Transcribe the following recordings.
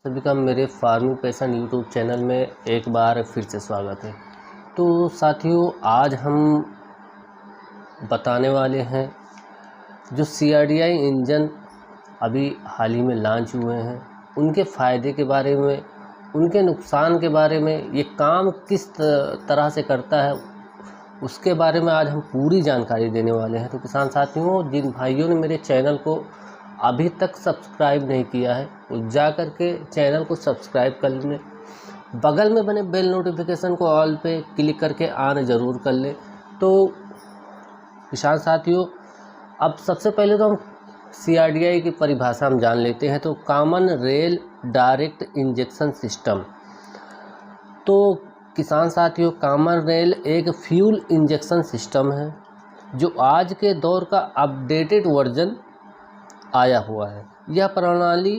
सभी का मेरे फार्मिंग पैशन यूट्यूब चैनल में एक बार फिर से स्वागत है। तो साथियों, आज हम बताने वाले हैं जो CRDI इंजन अभी हाल ही में लॉन्च हुए हैं, उनके फ़ायदे के बारे में, उनके नुकसान के बारे में, ये काम किस तरह से करता है उसके बारे में आज हम पूरी जानकारी देने वाले हैं। तो किसान साथियों, जिन भाइयों ने मेरे चैनल को अभी तक सब्सक्राइब नहीं किया है वो जा कर के चैनल को सब्सक्राइब कर लें, बगल में बने बेल नोटिफिकेशन को ऑल पे क्लिक करके ऑन ज़रूर कर लें। तो किसान साथियों, अब सबसे पहले तो हम CRDI की परिभाषा हम जान लेते हैं। तो common rail direct injection system. तो किसान साथियों, कॉमन रेल एक फ्यूल इंजेक्शन सिस्टम है जो आज के दौर का अपडेटेड वर्जन आया हुआ है। यह प्रणाली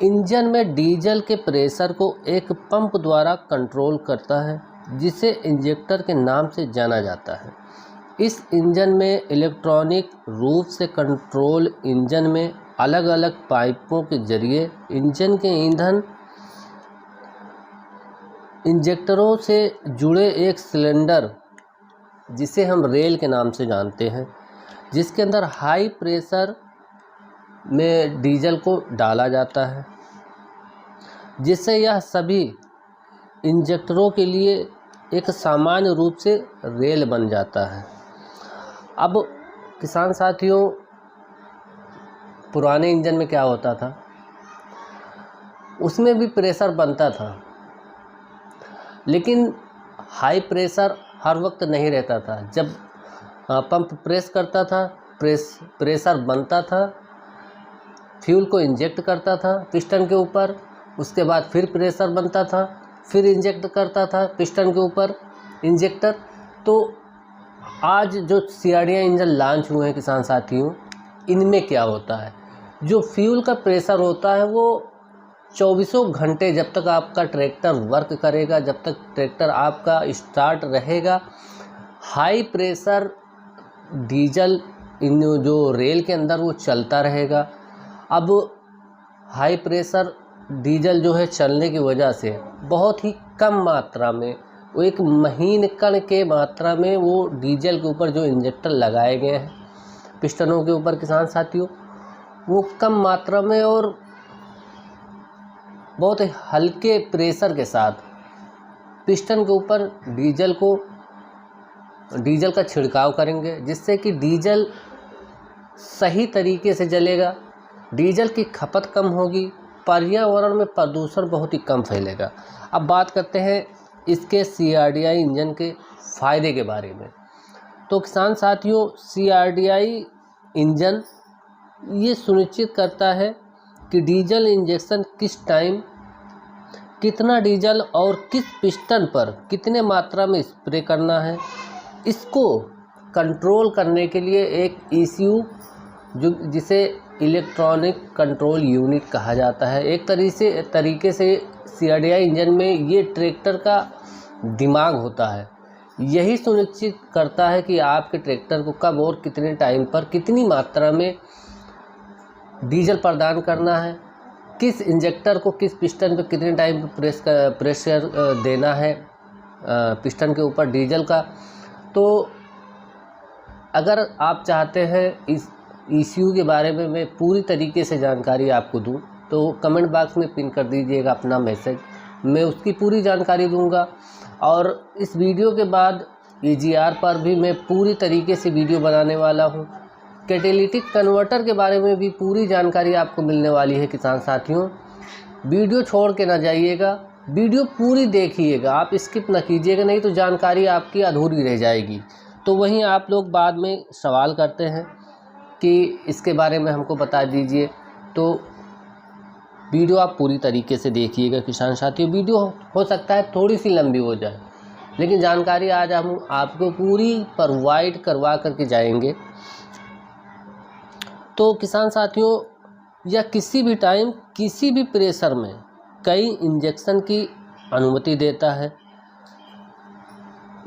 इंजन में डीजल के प्रेशर को एक पंप द्वारा कंट्रोल करता है, जिसे इंजेक्टर के नाम से जाना जाता है। इस इंजन में इलेक्ट्रॉनिक रूप से कंट्रोल इंजन में अलग अलग पाइपों के जरिए इंजन के ईंधन इंजेक्टरों से जुड़े एक सिलेंडर, जिसे हम रेल के नाम से जानते हैं, जिसके अंदर हाई प्रेशर में डीजल को डाला जाता है, जिससे यह सभी इंजेक्टरों के लिए एक सामान्य रूप से रेल बन जाता है। अब किसान साथियों, पुराने इंजन में क्या होता था, उसमें भी प्रेशर बनता था, लेकिन हाई प्रेशर हर वक्त नहीं रहता था। जब पंप प्रेस करता था, प्रेशर बनता था, फ्यूल को इंजेक्ट करता था पिस्टन के ऊपर, उसके बाद फिर प्रेशर बनता था, फिर इंजेक्ट करता था पिस्टन के ऊपर इंजेक्टर। तो आज जो CRDI इंजन लॉन्च हुए हैं किसान साथियों, इनमें क्या होता है, जो फ्यूल का प्रेशर होता है वो 24 घंटे जब तक आपका ट्रैक्टर वर्क करेगा, जब तक ट्रैक्टर आपका स्टार्ट रहेगा, हाई प्रेशर डीजल इन जो रेल के अंदर वो चलता रहेगा। अब हाई प्रेशर डीजल जो है चलने की वजह से बहुत ही कम मात्रा में, वो एक महीन कण के मात्रा में वो डीजल के ऊपर जो इंजेक्टर लगाए गए हैं पिस्टनों के ऊपर किसान साथियों, वो कम मात्रा में और बहुत ही हल्के प्रेशर के साथ पिस्टन के ऊपर डीजल का छिड़काव करेंगे, जिससे कि डीजल सही तरीके से जलेगा, डीजल की खपत कम होगी, पर्यावरण में प्रदूषण बहुत ही कम फैलेगा। अब बात करते हैं इसके CRDI इंजन के फ़ायदे के बारे में। तो किसान साथियों, CRDI इंजन ये सुनिश्चित करता है कि डीजल इंजेक्शन किस टाइम कितना डीजल और किस पिस्टन पर कितने मात्रा में स्प्रे करना है, इसको कंट्रोल करने के लिए एक ECU जिसे इलेक्ट्रॉनिक कंट्रोल यूनिट कहा जाता है, एक तरीके से CRDI इंजन में ये ट्रैक्टर का दिमाग होता है। यही सुनिश्चित करता है कि आपके ट्रैक्टर को कब और कितने टाइम पर कितनी मात्रा में डीजल प्रदान करना है, किस इंजेक्टर को किस पिस्टन पे कितने टाइम पर प्रेशर देना है पिस्टन के ऊपर डीजल का। तो अगर आप चाहते हैं इस ECU के बारे में मैं पूरी तरीके से जानकारी आपको दूं, तो कमेंट बॉक्स में पिन कर दीजिएगा अपना मैसेज, मैं उसकी पूरी जानकारी दूंगा। और इस वीडियो के बाद EGR पर भी मैं पूरी तरीके से वीडियो बनाने वाला हूं। कैटेलिटिक कन्वर्टर के बारे में भी पूरी जानकारी आपको मिलने वाली है किसान साथियों। वीडियो छोड़ के ना जाइएगा, वीडियो पूरी देखिएगा, आप स्किप ना कीजिएगा, नहीं तो जानकारी आपकी अधूरी रह जाएगी। तो वहीं आप लोग बाद में सवाल करते हैं कि इसके बारे में हमको बता दीजिए, तो वीडियो आप पूरी तरीके से देखिएगा किसान साथियों। वीडियो हो सकता है थोड़ी सी लंबी हो जाए, लेकिन जानकारी आज हम आपको पूरी प्रोवाइड करवा करके जाएंगे। तो किसान साथियों, या किसी भी टाइम किसी भी प्रेशर में कई इंजेक्शन की अनुमति देता है।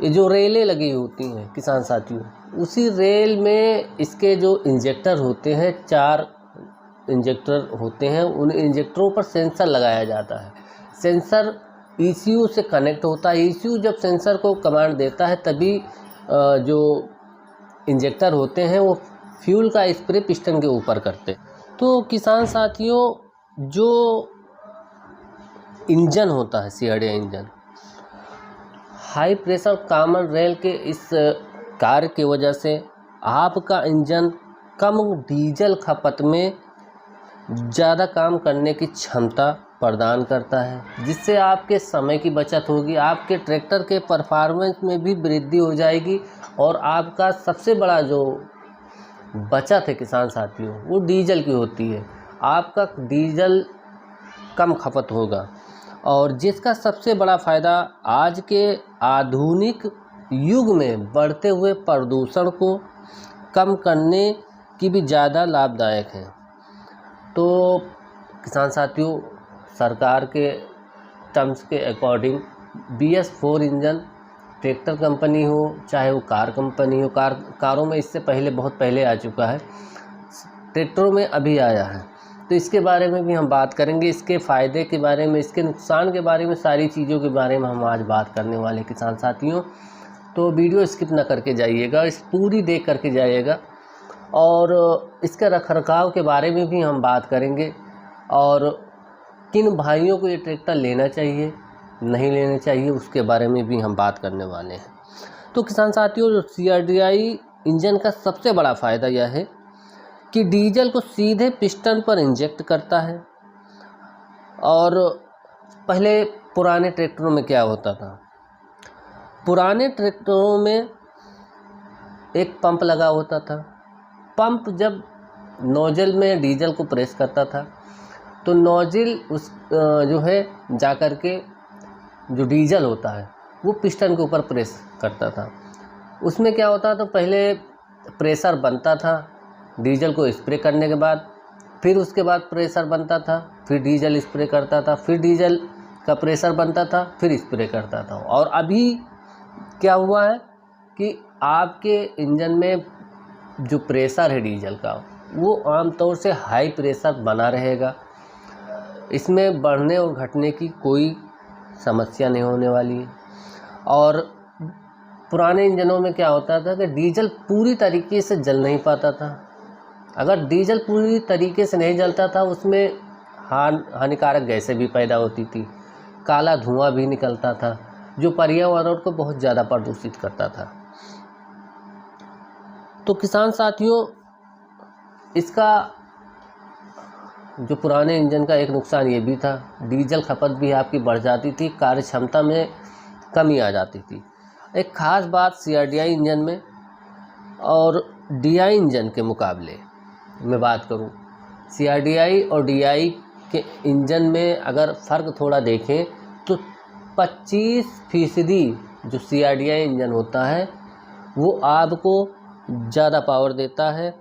ये जो रेलें लगी होती हैं किसान साथियों, उसी रेल में इसके जो इंजेक्टर होते हैं, 4 इंजेक्टर होते हैं उन इंजेक्टरों पर सेंसर लगाया जाता है। सेंसर ECU से कनेक्ट होता है। ECU जब सेंसर को कमांड देता है तभी जो इंजेक्टर होते हैं वो फ्यूल का स्प्रे पिस्टन के ऊपर करते। तो किसान साथियों, जो इंजन होता है CRDI engine, high pressure common rail के इस कार्य की वजह से आपका इंजन कम डीजल खपत में ज़्यादा काम करने की क्षमता प्रदान करता है, जिससे आपके समय की बचत होगी, आपके ट्रैक्टर के परफॉर्मेंस में भी वृद्धि हो जाएगी और आपका सबसे बड़ा जो बचत है किसान साथियों वो डीजल की होती है। आपका डीजल कम खपत होगा और जिसका सबसे बड़ा फ़ायदा आज के आधुनिक युग में बढ़ते हुए प्रदूषण को कम करने की भी ज़्यादा लाभदायक है। तो किसान साथियों, सरकार के टर्म्स के according BS4 engine tractor company हो चाहे वो कार कंपनी हो, कारों में इससे पहले बहुत पहले आ चुका है, ट्रैक्टरों में अभी आया है, तो इसके बारे में भी हम बात करेंगे, इसके फ़ायदे के बारे में, इसके नुकसान के बारे में, सारी चीज़ों के बारे में हम आज बात करने वाले किसान साथियों। तो वीडियो स्किप ना करके जाइएगा, इस पूरी देख करके जाइएगा और इसके रखरखाव के बारे में भी हम बात करेंगे और किन भाइयों को ये ट्रैक्टर लेना चाहिए नहीं लेना चाहिए उसके बारे में भी हम बात करने वाले हैं। तो किसान साथियों, CRDI इंजन का सबसे बड़ा फ़ायदा यह है कि डीजल को सीधे पिस्टन पर इंजेक्ट करता है। और पहले पुराने ट्रैक्टरों में क्या होता था, पुराने ट्रैक्टरों में एक पंप लगा होता था। पंप जब नोजल में डीजल को प्रेस करता था तो नोजल उस जो है जा कर के जो डीजल होता है वो पिस्टन के ऊपर प्रेस करता था। उसमें क्या होता था, पहले प्रेशर बनता था डीजल को स्प्रे करने के बाद, फिर उसके बाद प्रेशर बनता था, फिर डीजल स्प्रे करता था, फिर डीजल का प्रेशर बनता था, फिर स्प्रे करता था। और अभी क्या हुआ है कि आपके इंजन में जो प्रेशर है डीजल का वो आमतौर से हाई प्रेशर बना रहेगा, इसमें बढ़ने और घटने की कोई समस्या नहीं होने वाली है। और पुराने इंजनों में क्या होता था कि डीजल पूरी तरीके से जल नहीं पाता था। अगर डीजल पूरी तरीके से नहीं जलता था उसमें हानिकारक गैसें भी पैदा होती थी, काला धुआं भी निकलता था जो पर्यावरण को बहुत ज़्यादा प्रदूषित करता था। तो किसान साथियों, इसका जो पुराने इंजन का एक नुकसान ये भी था, डीजल खपत भी आपकी बढ़ जाती थी, कार्य क्षमता में कमी आ जाती थी। एक ख़ास बात CRDI इंजन में और DI इंजन के मुकाबले मैं बात करूं, CRDI और DI के इंजन में अगर फ़र्क थोड़ा देखें तो 25% जो CRDI इंजन होता है वो आपको ज़्यादा पावर देता है,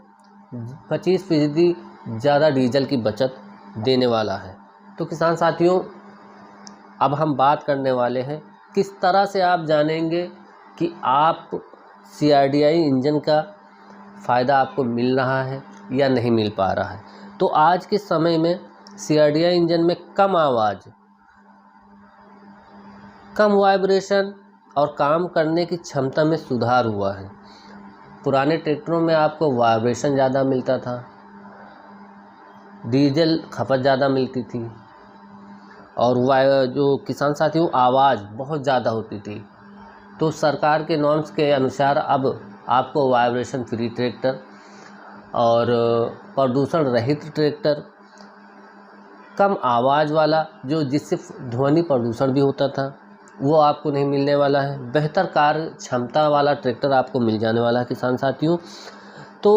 25% ज़्यादा डीजल की बचत देने वाला है। तो किसान साथियों, अब हम बात करने वाले हैं किस तरह से आप जानेंगे कि आप CRDI इंजन का फ़ायदा आपको मिल रहा है या नहीं मिल पा रहा है। तो आज के समय में CRDI इंजन में कम आवाज़, कम वाइब्रेशन और काम करने की क्षमता में सुधार हुआ है। पुराने ट्रैक्टरों में आपको वाइब्रेशन ज़्यादा मिलता था, डीजल खपत ज़्यादा मिलती थी और जो किसान साथियों आवाज़ बहुत ज़्यादा होती थी। तो सरकार के नॉर्म्स के अनुसार अब आपको वाइब्रेशन फ्री ट्रैक्टर और प्रदूषण रहित ट्रैक्टर, कम आवाज़ वाला जो जिससे ध्वनि प्रदूषण भी होता था वो आपको नहीं मिलने वाला है, बेहतर कार्य क्षमता वाला ट्रैक्टर आपको मिल जाने वाला है किसान साथियों। तो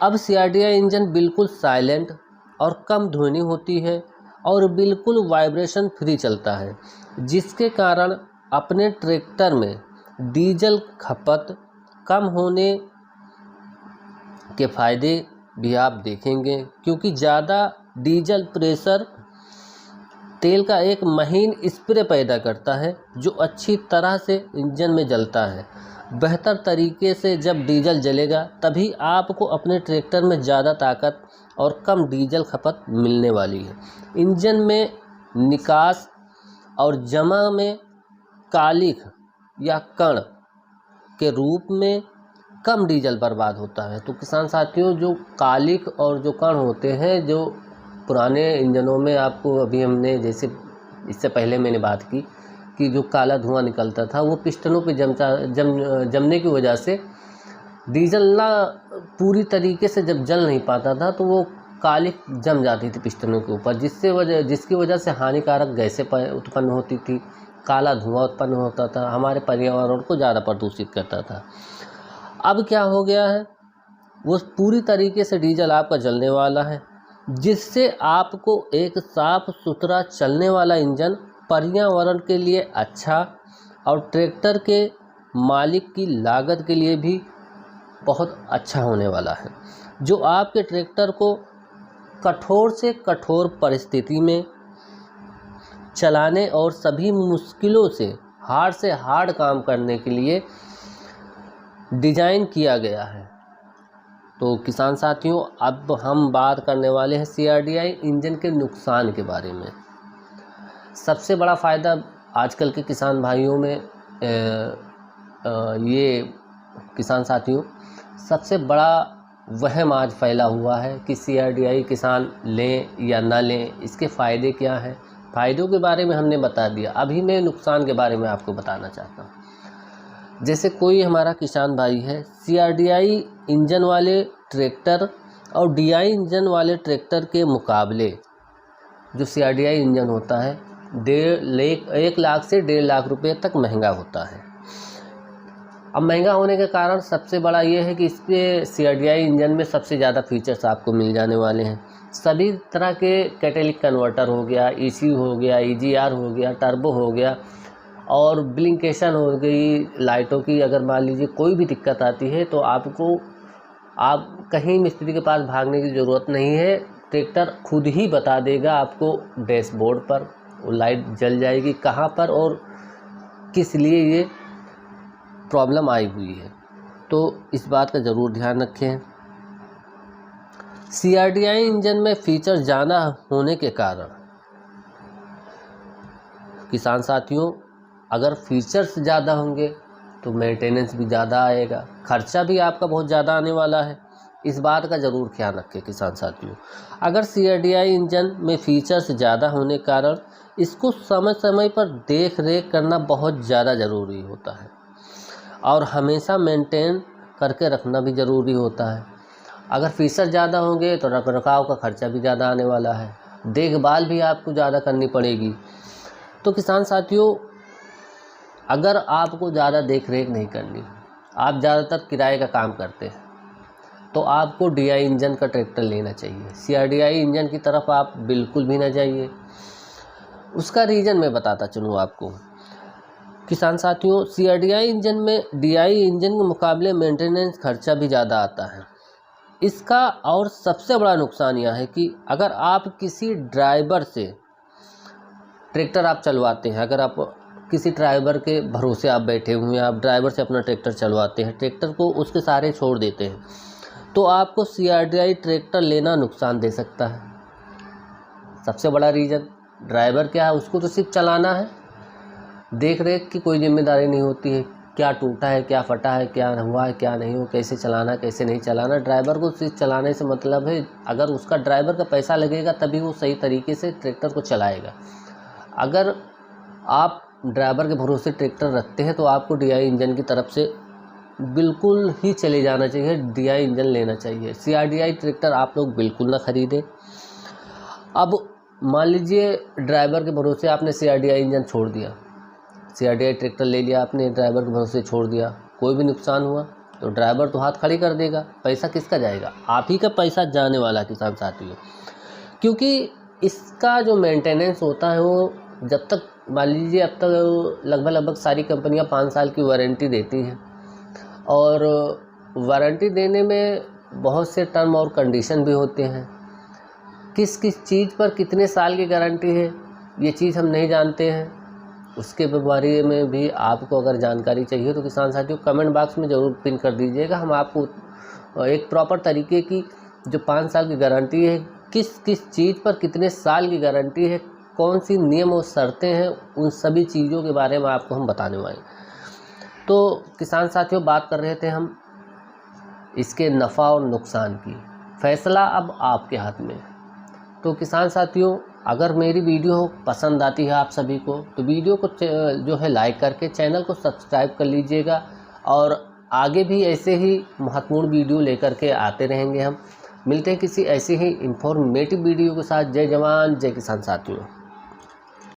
अब CRDI इंजन बिल्कुल साइलेंट और कम ध्वनि होती है और बिल्कुल वाइब्रेशन फ्री चलता है, जिसके कारण अपने ट्रैक्टर में डीजल खपत कम होने के फ़ायदे भी आप देखेंगे, क्योंकि ज़्यादा डीजल प्रेशर तेल का एक महीन स्प्रे पैदा करता है जो अच्छी तरह से इंजन में जलता है। बेहतर तरीके से जब डीजल जलेगा तभी आपको अपने ट्रैक्टर में ज़्यादा ताकत और कम डीजल खपत मिलने वाली है। इंजन में निकास और जमा में कालिख या कण के रूप में कम डीजल बर्बाद होता है। तो किसान साथियों, जो कालिख और जो कण होते हैं, जो पुराने इंजनों में आपको अभी हमने जैसे इससे पहले मैंने बात की कि जो काला धुआं निकलता था वो पिस्टनों पे जमने की वजह से डीजल ना पूरी तरीके से जब जल नहीं पाता था तो वो कालिख जम जाती थी पिस्टनों के ऊपर, जिसकी वजह से हानिकारक गैसें उत्पन्न होती थी, काला धुआं उत्पन्न होता था, हमारे पर्यावरण को ज़्यादा प्रदूषित करता था। अब क्या हो गया है, वो पूरी तरीके से डीजल आपका जलने वाला है, जिससे आपको एक साफ सुथरा चलने वाला इंजन पर्यावरण के लिए अच्छा और ट्रैक्टर के मालिक की लागत के लिए भी बहुत अच्छा होने वाला है, जो आपके ट्रैक्टर को कठोर से कठोर परिस्थिति में चलाने और सभी मुश्किलों से हार्ड काम करने के लिए डिज़ाइन किया गया है। तो किसान साथियों, अब हम बात करने वाले हैं CRDI इंजन के नुकसान के बारे में। सबसे बड़ा फ़ायदा आजकल के किसान भाइयों में ये किसान साथियों, सबसे बड़ा वहम आज फैला हुआ है कि CRDI किसान लें या ना लें, इसके फ़ायदे क्या हैं। फ़ायदों के बारे में हमने बता दिया, अभी मैं नुकसान के बारे में आपको बताना चाहता हूँ। जैसे कोई हमारा किसान भाई है, CRDI इंजन वाले ट्रैक्टर और DI इंजन वाले ट्रैक्टर के मुकाबले जो CRDI इंजन होता है 1 लाख से 1.5 लाख रुपये तक महंगा होता है। अब महंगा होने के कारण सबसे बड़ा ये है कि इसके CRDI इंजन में सबसे ज़्यादा फीचर्स आपको मिल जाने वाले हैं। सभी तरह के कैटेलिक कन्वर्टर हो गया, ECU हो गया, EGR हो गया, टर्बो हो गया और ब्लिंकेशन हो गई, लाइटों की अगर मान लीजिए कोई भी दिक्कत आती है तो आप कहीं मिस्त्री के पास भागने की ज़रूरत नहीं है। ट्रैक्टर खुद ही बता देगा आपको डैशबोर्ड पर, वो लाइट जल जाएगी कहाँ पर और किस लिए ये प्रॉब्लम आई हुई है। तो इस बात का ज़रूर ध्यान रखें। CRDI इंजन में फीचर ज़्यादा होने के कारण किसान साथियों, अगर फीचर्स ज़्यादा होंगे तो मेंटेनेंस भी ज़्यादा आएगा, खर्चा भी आपका बहुत ज़्यादा आने वाला है। इस बात का ज़रूर ख्याल रखें किसान साथियों। अगर CRDI इंजन में फीचर्स ज़्यादा होने के कारण इसको समय समय पर देख रेख करना बहुत ज़्यादा ज़रूरी होता है और हमेशा मेंटेन करके रखना भी ज़रूरी होता है। अगर फीचर ज़्यादा होंगे तो रखरखाव का खर्चा भी ज़्यादा आने वाला है, देखभाल भी आपको ज़्यादा करनी पड़ेगी। तो किसान साथियों, अगर आपको ज़्यादा देख रेख नहीं करनी, आप ज़्यादातर किराए का काम करते हैं, तो आपको DI इंजन का ट्रैक्टर लेना चाहिए। CRDI इंजन की तरफ आप बिल्कुल भी ना जाइए। उसका रीज़न मैं बताता चलूँ आपको। किसान साथियों, CRDI इंजन में DI इंजन के मुकाबले मेंटेनेंस खर्चा भी ज़्यादा आता है। इसका और सबसे बड़ा नुकसान यह है कि अगर आप किसी ड्राइवर से ट्रैक्टर आप चलवाते हैं, अगर आप किसी ड्राइवर के भरोसे आप बैठे हुए हैं, आप ड्राइवर से अपना ट्रैक्टर चलवाते हैं, ट्रैक्टर को उसके सहारे छोड़ देते हैं, तो आपको CRDI ट्रैक्टर लेना नुकसान दे सकता है। सबसे बड़ा रीज़न, ड्राइवर क्या है, उसको तो सिर्फ चलाना है, देख रेख की कोई जिम्मेदारी नहीं होती है, क्या टूटा है, क्या फटा है, क्या हुआ है, क्या नहीं हो, कैसे चलाना, कैसे नहीं चलाना। ड्राइवर को सिर्फ चलाने से मतलब है, अगर उसका ड्राइवर का पैसा लगेगा तभी वो सही तरीके से ट्रैक्टर को चलाएगा। अगर आप ड्राइवर के भरोसे ट्रैक्टर रखते हैं तो आपको DI इंजन की तरफ से बिल्कुल ही चले जाना चाहिए, DI इंजन लेना चाहिए। CRDI ट्रैक्टर आप लोग बिल्कुल ना ख़रीदें। अब मान लीजिए ड्राइवर के भरोसे आपने CRDI इंजन छोड़ दिया, CRDI ट्रैक्टर ले लिया आपने, ड्राइवर के भरोसे छोड़ दिया, कोई भी नुकसान हुआ तो ड्राइवर तो हाथ खड़ी कर देगा, पैसा किसका जाएगा, आप ही का पैसा जाने वाला किसान साथियों। क्योंकि इसका जो मेंटेनेंस होता है वो जब तक, मान लीजिए अब तक लगभग सारी कंपनियां 5 साल की वारंटी देती हैं और वारंटी देने में बहुत से टर्म और कंडीशन भी होते हैं। किस किस चीज़ पर कितने साल की गारंटी है ये चीज़ हम नहीं जानते हैं, उसके बारे में भी आपको अगर जानकारी चाहिए तो किसान साथियों कमेंट बॉक्स में ज़रूर पिन कर दीजिएगा। हम आपको एक प्रॉपर तरीके की जो 5 साल की गारंटी है, किस किस चीज़ पर कितने साल की गारंटी है, कौन सी नियम और शर्तें हैं, उन सभी चीज़ों के बारे में आपको हम बताने वाले। तो किसान साथियों बात कर रहे थे हम इसके नफ़ा और नुकसान की। फ़ैसला अब आपके हाथ में। तो किसान साथियों अगर मेरी वीडियो पसंद आती है आप सभी को तो वीडियो को जो है लाइक करके चैनल को सब्सक्राइब कर लीजिएगा, और आगे भी ऐसे ही महत्वपूर्ण वीडियो लेकर के आते रहेंगे। हम मिलते हैं किसी ऐसी ही इंफॉर्मेटिव वीडियो के साथ। जय जवान जय किसान साथियों।